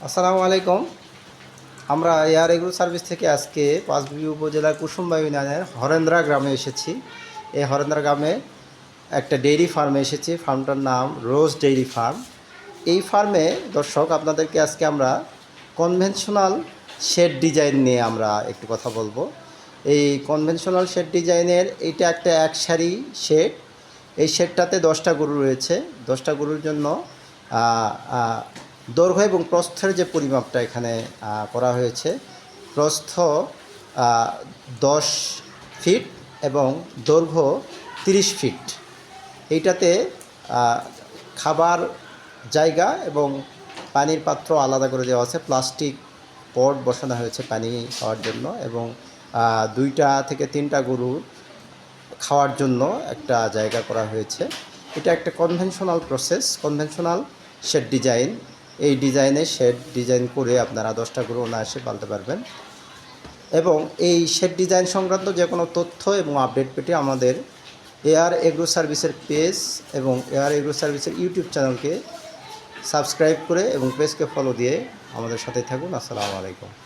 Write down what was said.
আসসালামু আলাইকুম। আমরা এয়ার এগ্রো সার্ভিস থেকে আজকে পাঁচবিবি উপজেলার কুসুমবা ইউনিয়নের হরেন্দ্রা গ্রামে এসেছি। এই হরেন্দ্রা গ্রামে একটা ডেইরি ফার্মে এসেছি। ফার্মটার নাম রোজ ডেইরি ফার্ম। এই ফার্মে দর্শক আপনাদেরকে আজকে আমরা কনভেনশনাল শেড ডিজাইন নিয়ে আমরা একটু কথা বলবো। এই কনভেনশনাল শেড ডিজাইনের এইটা একটা এক সারি শেড। এই শেডটাতে 10টা গরু রয়েছে। 10টা গরুর জন্য দৈর্ঘ্য এবং প্রস্থের যে পরিমাপটা এখানে করা হয়েছে, প্রস্থ 10 ফিট এবং দৈর্ঘ্য 30 ফিট। এইটাতে খাবার জায়গা এবং পানির পাত্র আলাদা করে দেওয়া আছে। প্লাস্টিক পট বসানো হয়েছে পানি খাওয়ার জন্য এবং 2টা থেকে 3টা গরুর খাওয়ার জন্য একটা জায়গা করা হয়েছে। এটা একটা conventional process, conventional shade design. এই ডিজাইনে শেড ডিজাইন করে আপনারা 10টা গরু অনায়াসে পালতে পারবেন। এবং এই শেড ডিজাইন সংক্রান্ত যে কোনো তথ্য এবং আপডেট পেতে আমাদের এয়ার এগ্রো সার্ভিসের পেজ এবং এয়ার এগ্রো সার্ভিসের ইউটিউব চ্যানেলকে সাবস্ক্রাইব করে এবং পেজকে ফলো দিয়ে আমাদের সাথে থাকুন। আসসালামু আলাইকুম।